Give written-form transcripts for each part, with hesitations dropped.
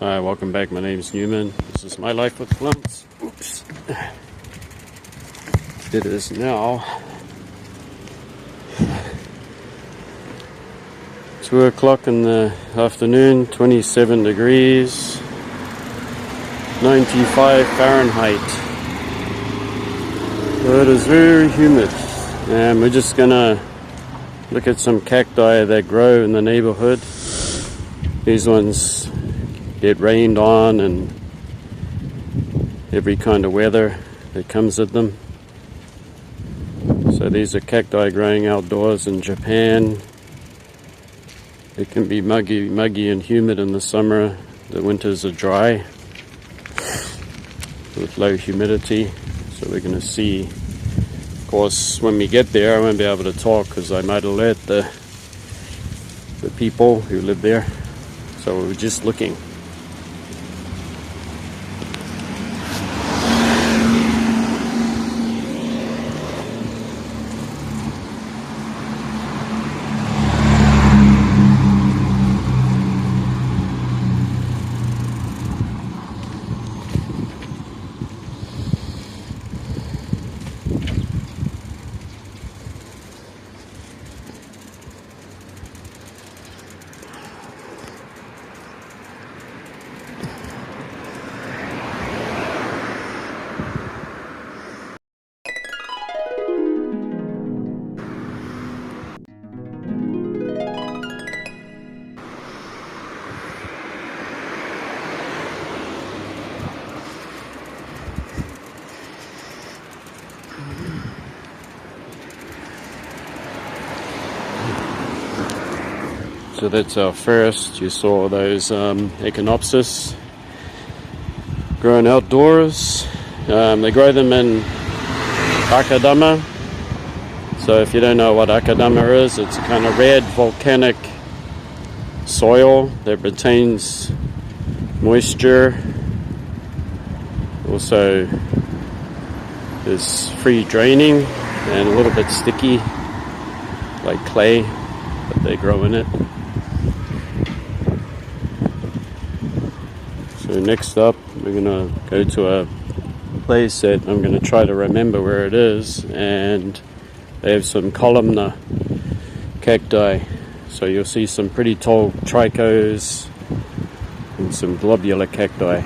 Hi, welcome back. My name is Newman. This is my life with plants. Oops. It is now 2 o'clock in the afternoon, 27 degrees, 95 Fahrenheit. So it is very humid. And we're just gonna look at some cacti that grow in the neighborhood. These ones get rained on and every kind of weather that comes at them. So these are cacti growing outdoors in Japan. It can be muggy and humid in the summer. The winters are dry with low humidity. So we're going to see. Of course, when we get there, I won't be able to talk because I might alert the people who live there. So we're just looking. So that's our first. You saw those Echinopsis growing outdoors. They grow them in Akadama. So if you don't know what Akadama is, it's a kind of red volcanic soil that retains moisture. Also is free draining and a little bit sticky like clay, but they grow in it. So next up, we're going to go to a place that I'm going to try to remember where it is, and they have some columnar cacti. So you'll see some pretty tall trichos and some globular cacti.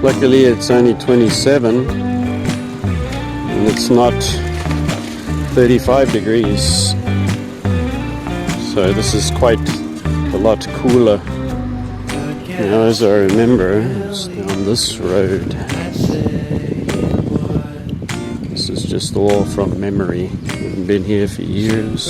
Luckily it's only 27 and it's not 35 degrees, so this is quite a lot cooler. Now, as I remember, it's down this road. This is just all from memory. I haven't been here for years.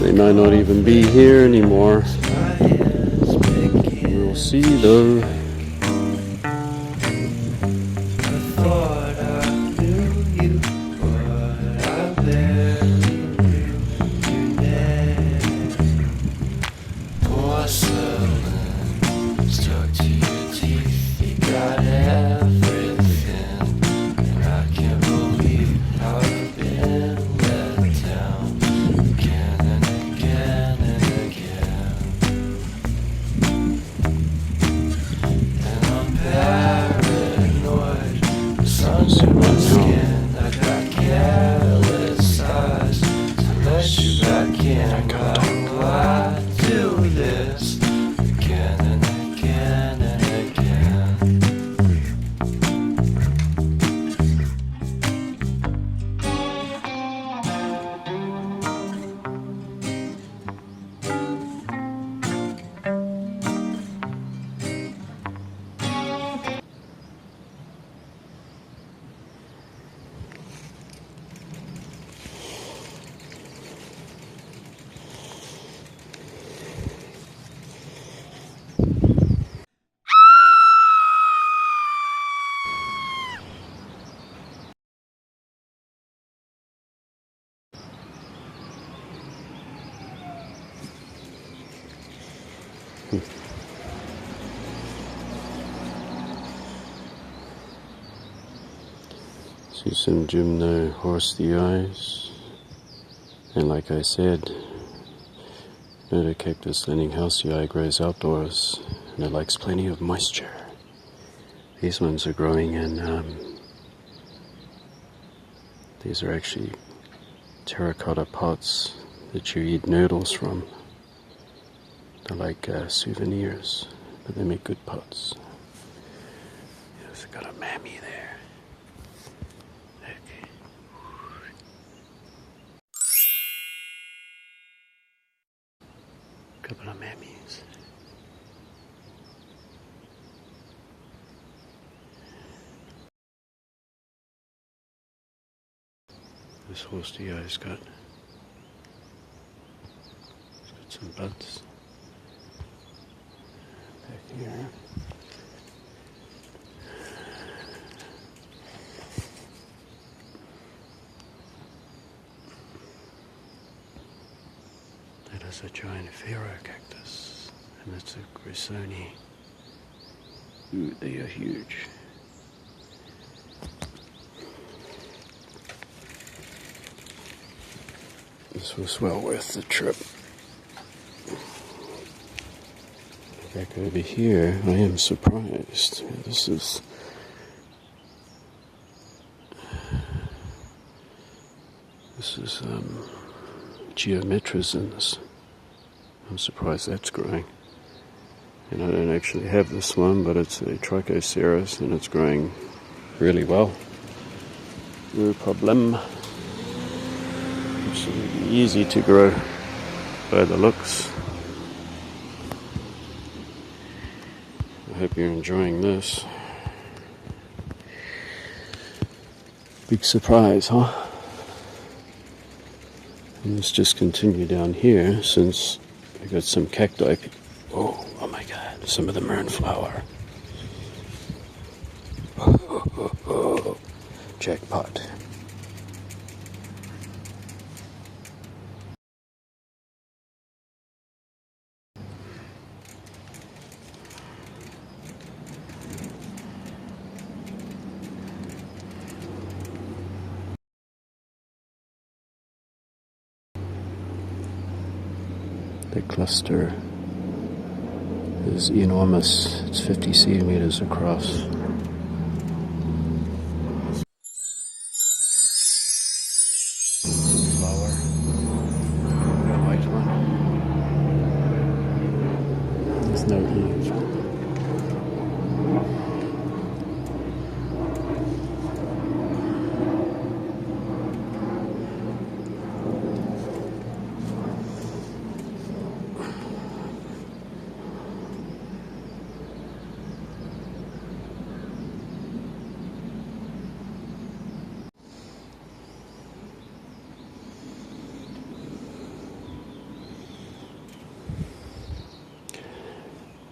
They might not even be here anymore. We'll see though. See some horstii, and like I said, Myrtillocactus leninghausii grows outdoors and it likes plenty of moisture. These ones are growing in, these are actually terracotta pots that you eat noodles from. They're like souvenirs, but they make good pots. Yes, got a mammy there. Okay. Couple of mammies. This horstii got some buds back here. That is a giant Ferocactus, and it's a grusonii. Ooh, they are huge. This was well worth the trip. Back over here, I am surprised. This is geometrizans. I'm surprised that's growing. And I don't actually have this one, but it's a trichoceros and it's growing really well. No problem. It's really easy to grow by the looks. I hope you're enjoying this. Big surprise, huh? And let's just continue down here since I got some cacti. Oh my god, some of them are in flower. Jackpot. The cluster is enormous. It's 50 centimeters across. Flower. A white one. There's no leaf.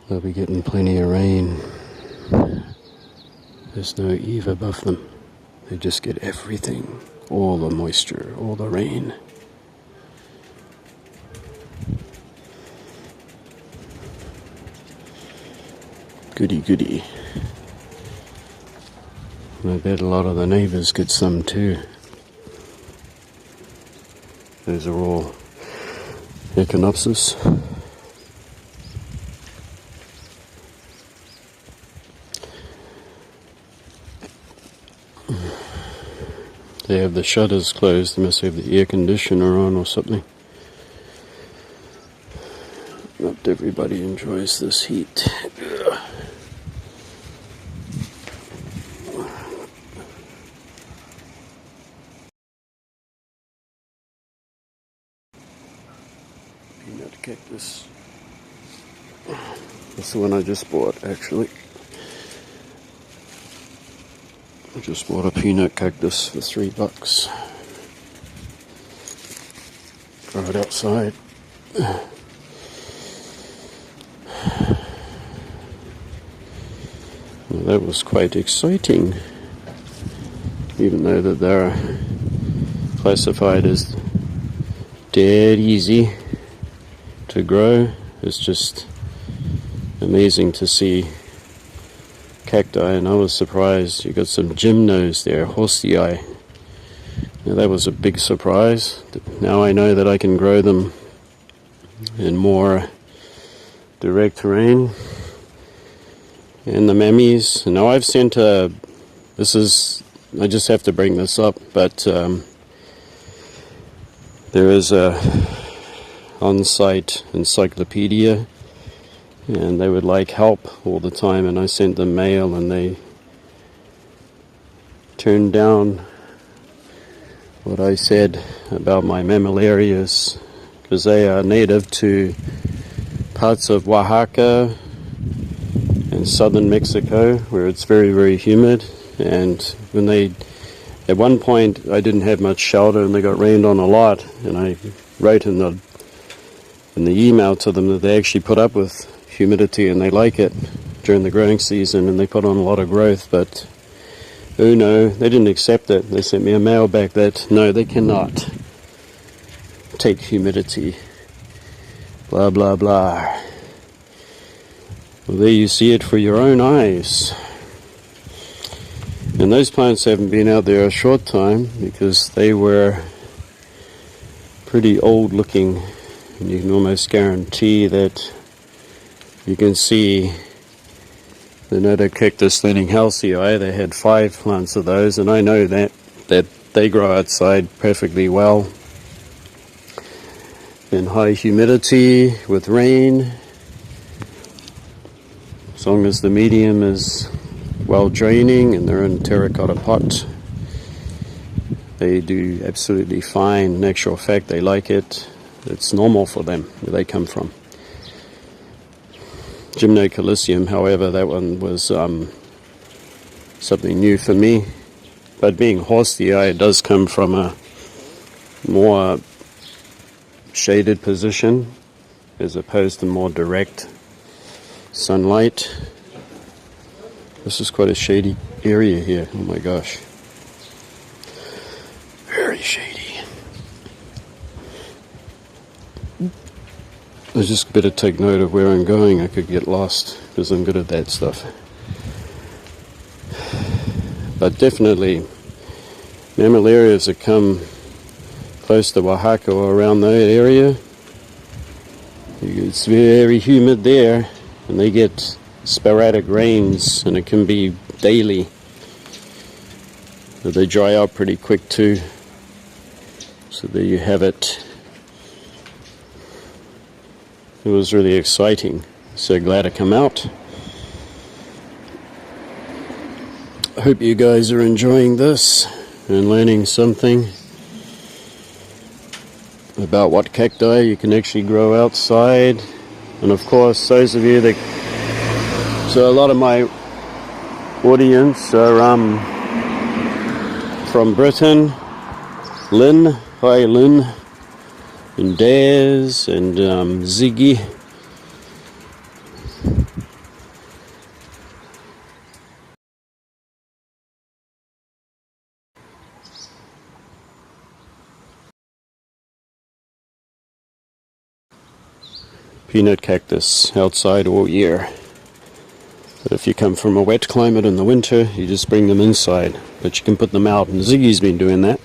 They'll be getting plenty of rain. There's no eave above them. They just get everything. All the moisture, all the rain. Goody goody. And I bet a lot of the neighbors get some too. Those are all Echinopsis. They have the shutters closed. They must have the air conditioner on or something. Not everybody enjoys this heat. Ugh. Peanut cactus. That's the one I just bought, actually. I just bought a peanut cactus for $3. Grow it outside. Well, that was quite exciting. Even though that they're classified as dead easy to grow, it's just amazing to see cacti, and I was surprised. You got some gymnos there, horstii. Now that was a big surprise. Now I know that I can grow them in more direct terrain. And the mammies. Now I've sent I just have to bring this up, but there is a on-site encyclopedia, and they would like help all the time, and I sent them mail, and they turned down what I said about my Mammillarias, because they are native to parts of Oaxaca and southern Mexico, where it's very, very humid. And when at one point I didn't have much shelter, and they got rained on a lot, and I wrote in the email to them that they actually put up with humidity and they like it during the growing season, and they put on a lot of growth. But oh no, they didn't accept it. They sent me a mail back that no, they cannot take humidity, blah blah blah. Well, there you see it for your own eyes. And those plants haven't been out there a short time, because they were pretty old looking, and you can almost guarantee that you can see the Gymnocactus leninghausii. They had 5 plants of those, and I know that they grow outside perfectly well in high humidity with rain, as long as the medium is well draining and they're in terracotta pot. They do absolutely fine. In actual fact, they like it. It's normal for them where they come from. Gymnocalycium, however, that one was something new for me. But being horstii, it does come from a more shaded position as opposed to more direct sunlight. This is quite a shady area here. Oh my gosh. Very shady. I just better take note of where I'm going. I could get lost because I'm good at that stuff. But definitely, Mammillarias that come close to Oaxaca or around that area, it's very humid there, and they get sporadic rains, and it can be daily. But they dry out pretty quick too. So there you have it. It was really exciting. So glad to come out. I hope you guys are enjoying this and learning something about what cacti you can actually grow outside. And of course, those of you that... So a lot of my audience are from Britain. Lynn, hi Lynn, and Daz, and Ziggy. Peanut cactus outside all year. But if you come from a wet climate in the winter, you just bring them inside. But you can put them out, and Ziggy's been doing that.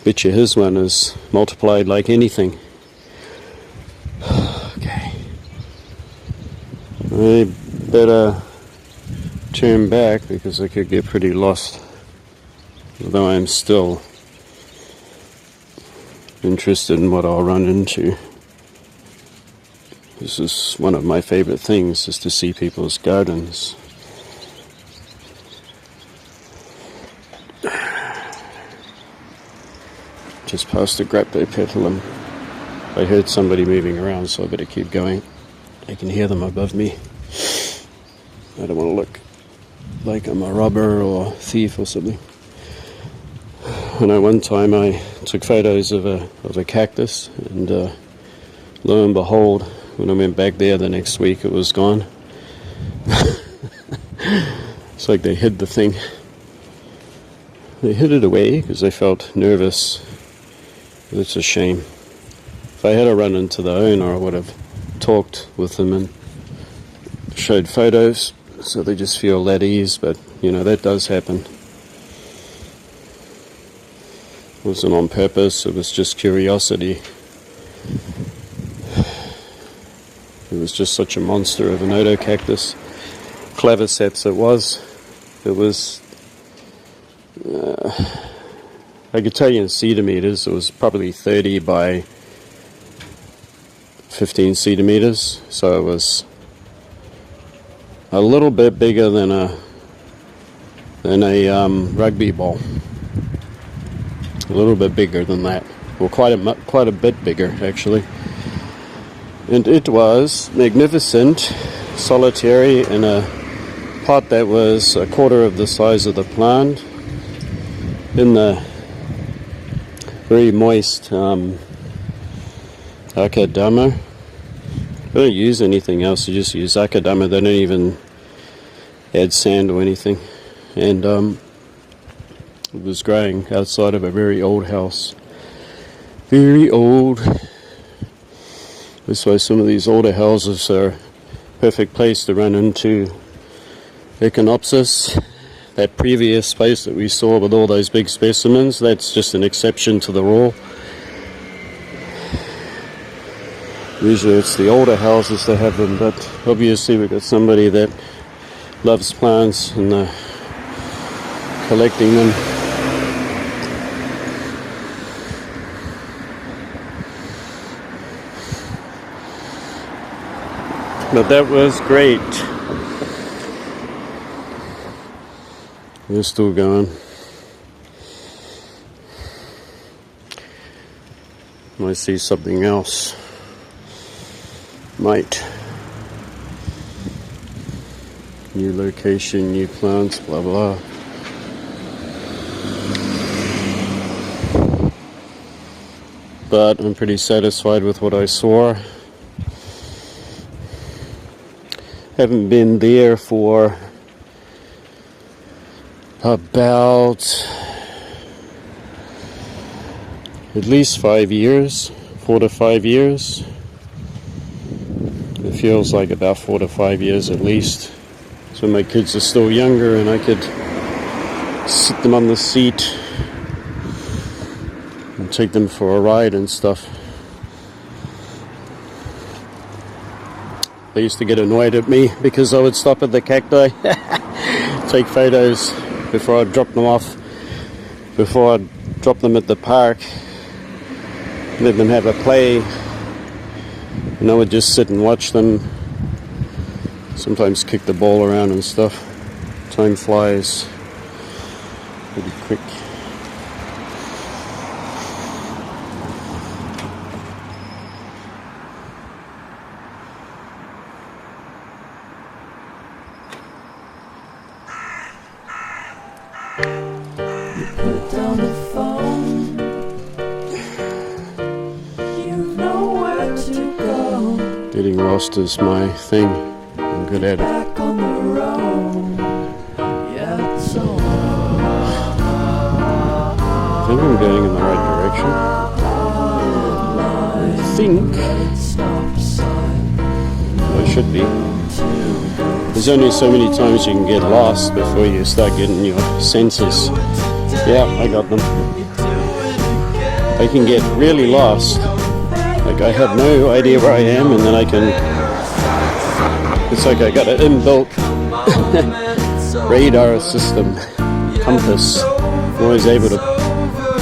Bet you his one is multiplied like anything. Okay. I better turn back because I could get pretty lost. Although I'm still interested in what I'll run into. This is one of my favorite things, is to see people's gardens. Just past the graptopetalum. I heard somebody moving around, so I better keep going. I can hear them above me. I don't want to look like I'm a robber or thief or something. I know one time I took photos of a cactus, and lo and behold, when I went back there the next week, it was gone. It's like they hid the thing. They hid it away because they felt nervous. It's a shame. If I had a run into the owner, I would have talked with them and showed photos. so they just feel at ease, but you know, that does happen. It wasn't on purpose, it was just curiosity. It was just such a monster of an Echinocactus. Claviceps it was. It was, I could tell you in centimeters, it was probably 30 by 15 centimeters, so it was a little bit bigger than a rugby ball. A little bit bigger than that, or quite a bit bigger actually. And it was magnificent, solitary in a pot that was a quarter of the size of the plant, in the very moist Akadama. They don't use anything else, you just use Akadama. They don't even add sand or anything. And it was growing outside of a very old house. Very old. That's why some of these older houses are a perfect place to run into Echinopsis. That previous space that we saw with all those big specimens, that's just an exception to the rule. Usually it's the older houses that have them, but obviously we've got somebody that loves plants and collecting them. But that was great. We're still going. Might see something else. Might. New location, new plants, blah blah. But I'm pretty satisfied with what I saw. Haven't been there for about at least 5 years, 4 to 5 years. It feels like about 4 to 5 years at least. So my kids are still younger and I could sit them on the seat and take them for a ride and stuff. They used to get annoyed at me because I would stop at the cacti, take photos before I'd drop them off, before I'd drop them at the park, let them have a play, and I would just sit and watch them, sometimes kick the ball around and stuff. Time flies pretty quick. Put down the phone. You know where to go. Getting lost is my thing. I'm good at it. Back on the road. Yeah, it's so I think I'm going in the right direction. I think I should be. There's only so many times you can get lost before you start getting your senses. Yeah, I got them. I can get really lost. Like I have no idea where I am, and then I can... It's like I got an inbuilt radar system, compass. I'm always able to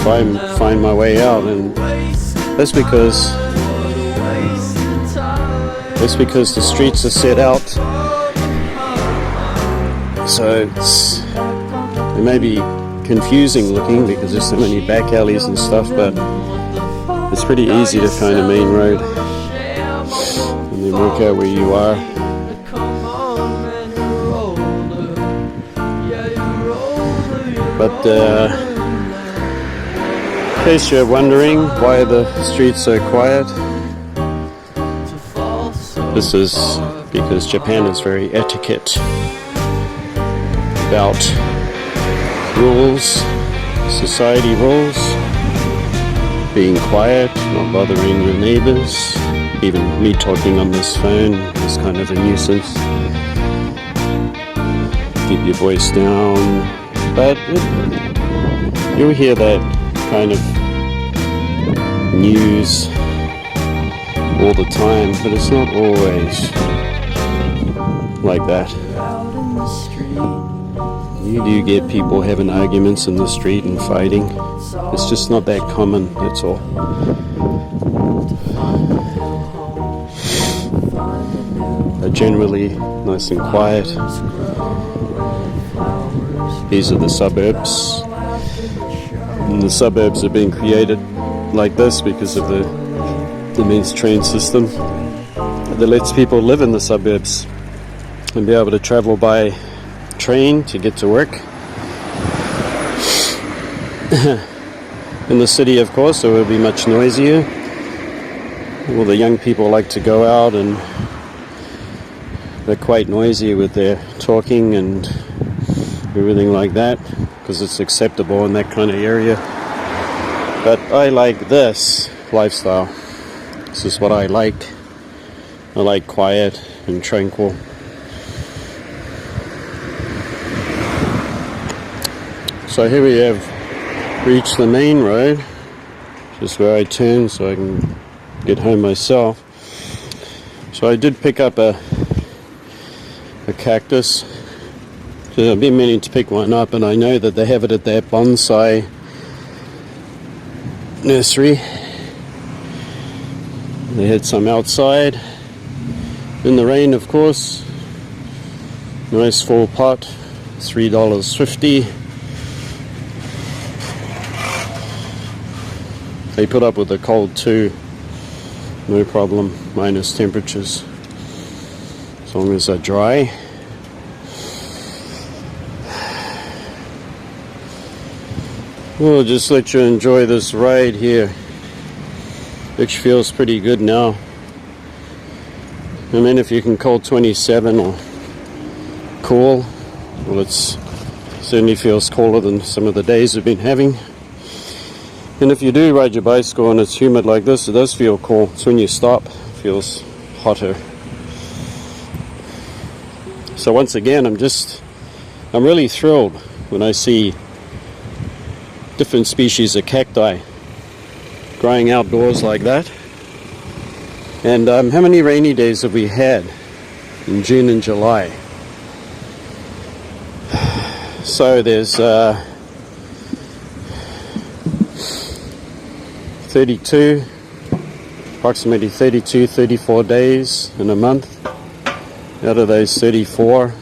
find my way out, and that's because the streets are set out. So it may be confusing looking because there's so many back alleys and stuff, but it's pretty easy to find a main road and then work out where you are. But in case you're wondering why the streets are quiet, this is because Japan is very etiquette about rules, society rules, being quiet, not bothering your neighbors. Even me talking on this phone is kind of a nuisance. keep your voice down. But you'll hear that kind of news all the time, but it's not always like that. You do get people having arguments in the street and fighting. It's just not that common, that's all. But generally nice and quiet. These are the suburbs. And the suburbs have been created like this because of the immense train system that lets people live in the suburbs and be able to travel by train to get to work. In the city, of course, it would be much noisier. All the young people like to go out and they're quite noisy with their talking and everything like that because it's acceptable in that kind of area. But I like this lifestyle. This is what I like. I like quiet and tranquil. So here we have reached the main road, just where I turn so I can get home myself. So I did pick up a cactus. So I've been meaning to pick one up, and I know that they have it at that bonsai nursery. They had some outside in the rain, of course. Nice full pot, $3.50. They put up with the cold too, no problem, minus temperatures, as long as they're dry. We'll just let you enjoy this ride here, which feels pretty good now. I mean, if you can call 27 or cool, well, it certainly feels cooler than some of the days we've been having. And if you do ride your bicycle and it's humid like this, it does feel cool. It's when you stop, it feels hotter. So once again, I'm really thrilled when I see different species of cacti growing outdoors like that. And how many rainy days have we had in June and July? So there's 32, approximately 32, 34 days in a month. Out of those 34,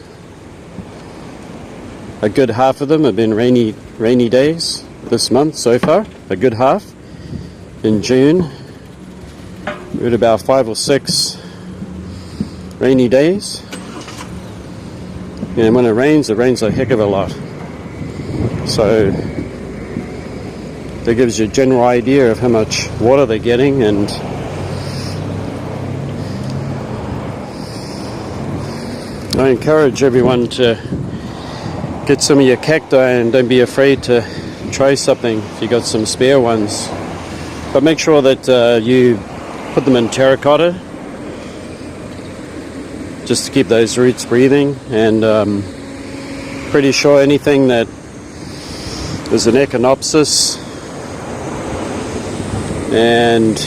a good half of them have been rainy days this month so far, a good half. In June, we had about 5 or 6 rainy days. And when it rains a heck of a lot. So that gives you a general idea of how much water they're getting. And I encourage everyone to get some of your cacti and don't be afraid to try something if you got some spare ones. But make sure that you put them in terracotta just to keep those roots breathing. And pretty sure anything that is an Echinopsis and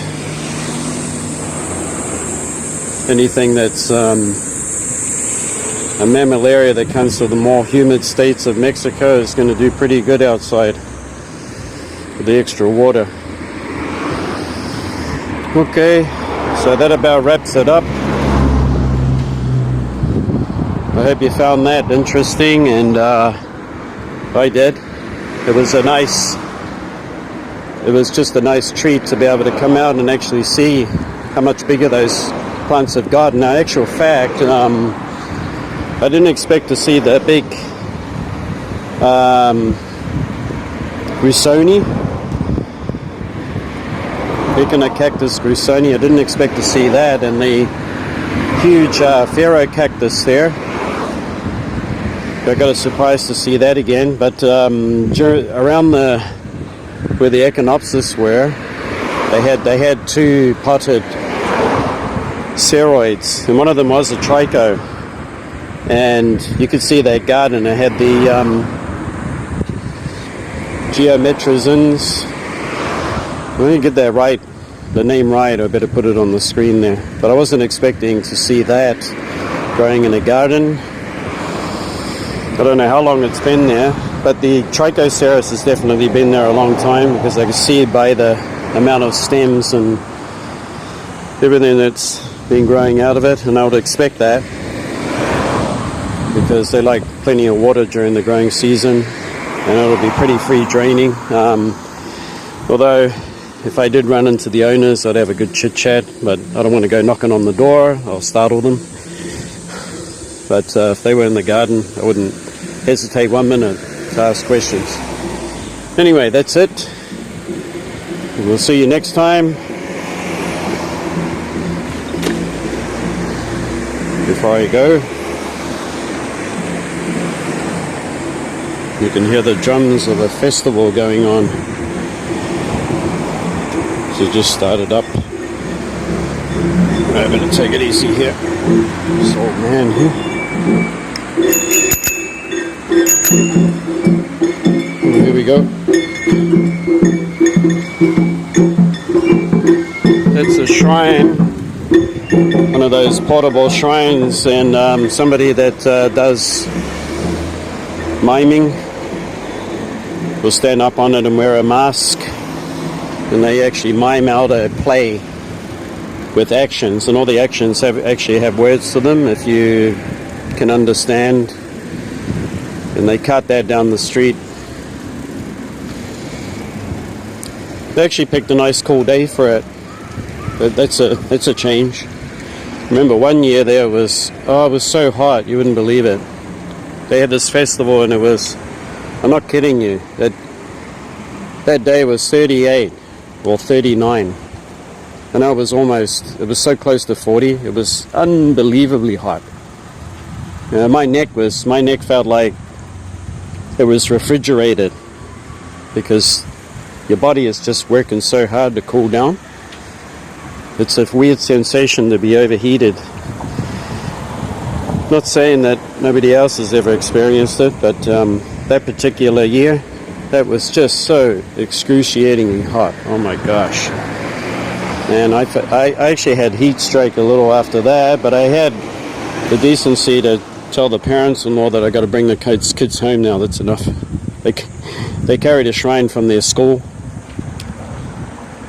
anything that's a Mammillaria that comes to the more humid states of Mexico is going to do pretty good outside with the extra water. Okay, so that about wraps it up. I hope you found that interesting, and I did. It was just a nice treat to be able to come out and actually see how much bigger those plants have gotten. Now, actual fact, I didn't expect to see the big grusonii, Echinocactus grusonii. I didn't expect to see that, and the huge Ferocactus there. I got a surprise to see that again. But around where the Echinopsis were, they had 2 potted ceroids, and one of them was a tricho. and you could see that garden. It had the geometrizans. Let me get that right, the name right. I better put it on the screen there. But I wasn't expecting to see that growing in a garden. I don't know how long it's been there, but the Trichoceros has definitely been there a long time, because I can see by the amount of stems and everything that's been growing out of it, and I would expect that because they like plenty of water during the growing season, and it'll be pretty free draining. Although if I did run into the owners, I'd have a good chit chat, but I don't want to go knocking on the door. I'll startle them. But if they were in the garden, I wouldn't hesitate 1 minute to ask questions. Anyway, that's it. We'll see you next time. Before I go, you can hear the drums of a festival going on. So just started up. I'm going to take it easy here. This old man here. Here we go. That's a shrine, one of those portable shrines, and somebody that does miming will stand up on it and wear a mask, and they actually mime out a play with actions, and all the actions actually have words to them if you can understand. And they cut that down the street. They actually picked a nice cool day for it. But that's a change. Remember one year there it was so hot you wouldn't believe it. They had this festival and it was, I'm not kidding you, that day was 38 or 39. And it was so close to 40. It was unbelievably hot. My neck felt like it was refrigerated, because your body is just working so hard to cool down. It's a weird sensation to be overheated. Not saying that nobody else has ever experienced it, but that particular year, that was just so excruciatingly hot. Oh my gosh. And I actually had heat stroke a little after that, but I had the decency to tell the parents-in-law that I got to bring the kids home now. That's enough. They carried a shrine from their school.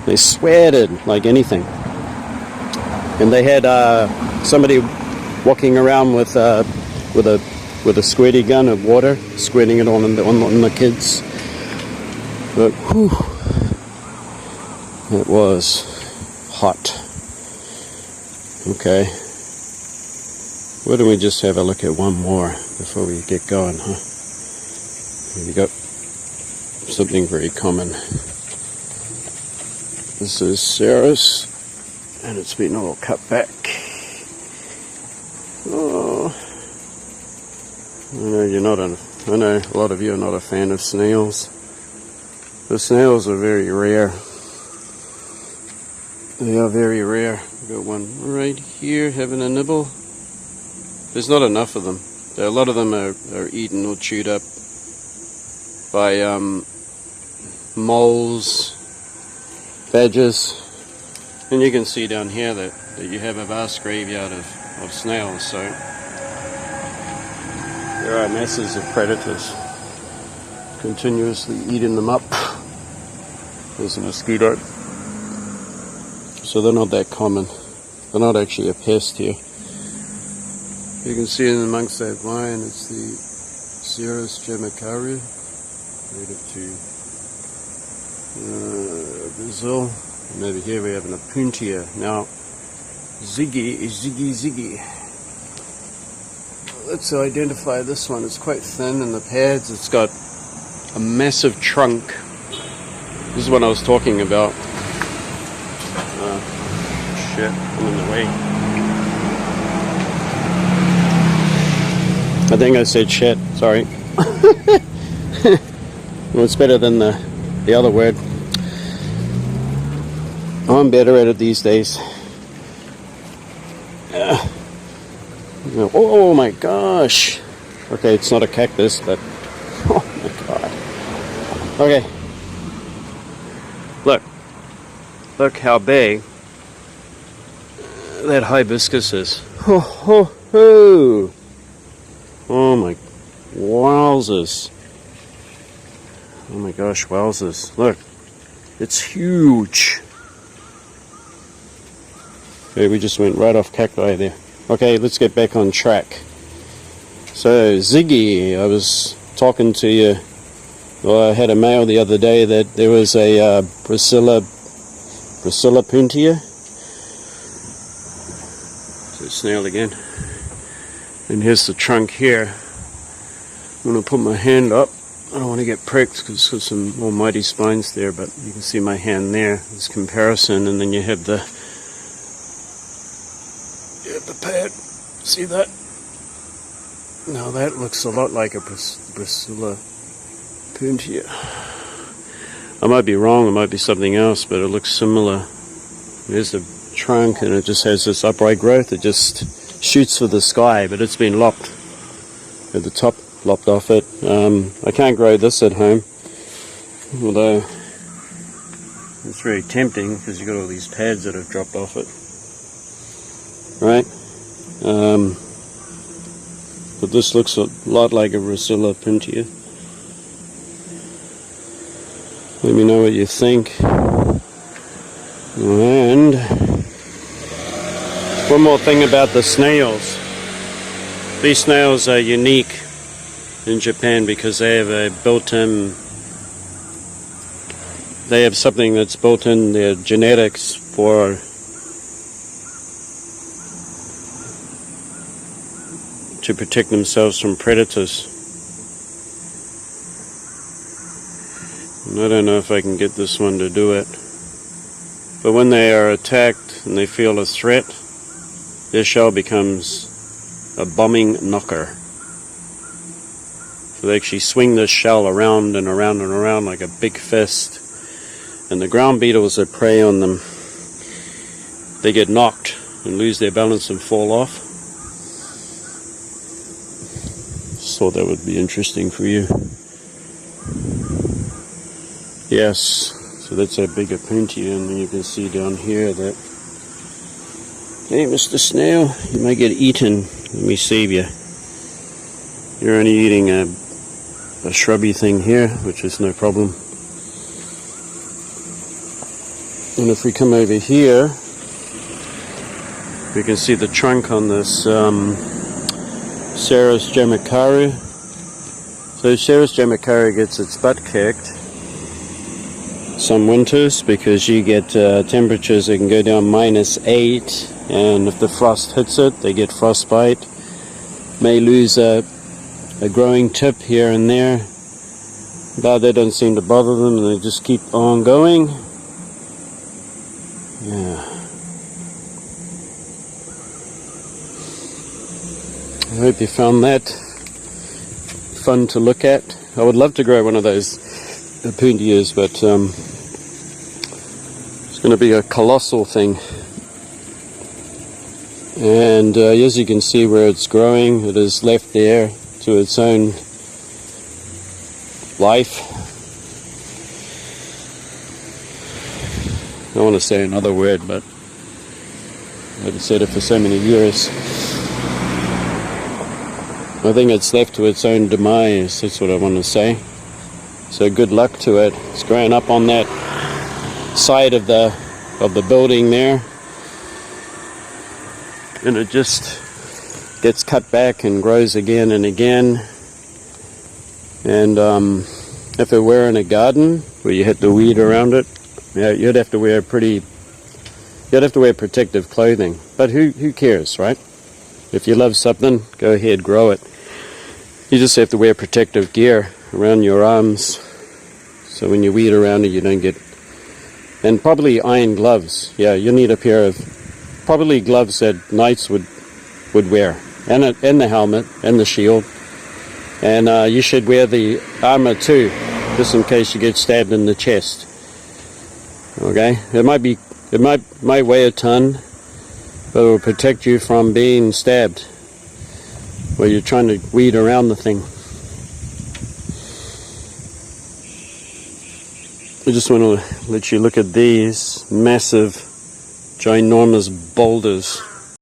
They sweated like anything, and they had somebody walking around with a squirty gun of water, squirting it on the kids. But whew, it was hot. Okay. Why don't we just have a look at one more before we get going, huh? Here we go. Something very common. This is Ceres, and it's been all cut back. Oh, I know I know a lot of you are not a fan of snails. The snails are very rare. They are very rare. We've got one right here having a nibble. There's not enough of them. A lot of them are eaten or chewed up by moles, badgers, and you can see down here that you have a vast graveyard of snails. So there are masses of predators continuously eating them up. There's a mosquito. So they're not that common. They're not actually a pest here. You can see in amongst that vine, it's the Ceres Gymnocalycium, native to Brazil. And over here we have an Apuntia. Now, Ziggy. Let's identify this one. It's quite thin in the pads. It's got a massive trunk. This is what I was talking about. Shit, I'm in the way. I think I said shit, sorry. Well, it's better than the other word. I'm better at it these days. Oh my gosh. Okay, it's not a cactus, but oh my god. Okay. Look how big that hibiscus is. Ho ho ho. Oh my wowzers. Oh my gosh, wowzers. Look. It's huge. Okay, we just went right off cacti there. Okay, let's get back on track. So, Ziggy, I was talking to you. Well, I had a mail the other day that there was a Priscilla puntia. So snail again. And here's the trunk here. I'm going to put my hand up. I don't want to get pricked because it's got some almighty spines there, but you can see my hand there. This comparison, and then you have the pad. See that? Now that looks a lot like a Priscilla puntia. I might be wrong, it might be something else, but it looks similar. There's the trunk, and it just has this upright growth. It just shoots for the sky, but it's been lopped at the top. Lopped off it. I can't grow this at home, although it's very tempting because you've got all these pads that have dropped off it. Right? But this looks a lot like a Priscilla puntia. Let me know what you think. And one more thing about the snails. These snails are unique in Japan because they have a built-in, they have something that's built in their genetics for to protect themselves from predators. And I don't know if I can get this one to do it, but when they are attacked and they feel a threat, their shell becomes a bombing knocker. So they actually swing this shell around and around and around like a big fist. And the ground beetles that prey on them, they get knocked and lose their balance and fall off. Just thought that would be interesting for you. Yes, so that's a bigger puntia, and then you can see down here that, hey Mr. Snail, you might get eaten. Let me save you. You're only eating a shrubby thing here, which is no problem. And if we come over here, we can see the trunk on this Ceres Jamakaru. So Ceres Jamakaru gets its butt kicked some winters because you get temperatures that can go down -8, and if the frost hits it, they get frostbite. May lose a growing tip here and there, but that doesn't seem to bother them, and they just keep on going. Yeah. I hope you found that fun to look at. I would love to grow one of those puntias, but it's going to be a colossal thing. And as you can see where it's growing, it is left there to its own life. I don't want to say another word, but I've said it for so many years. I think it's left to its own demise, that's what I want to say. So good luck to it. It's growing up on that side of the building there, and it just gets cut back and grows again and again. And if it were in a garden where you had to weed around it, yeah, you'd have to wear protective clothing. But who cares, right? If you love something, go ahead, grow it. You just have to wear protective gear around your arms, so when you weed around it, you don't get. And probably iron gloves. Yeah, you need a pair of probably gloves that knights would wear, and the helmet and the shield. And you should wear the armor too, just in case you get stabbed in the chest. Okay, it might weigh a ton, but it will protect you from being stabbed. where you're trying to weed around the thing. I just want to let you look at these massive, ginormous boulders.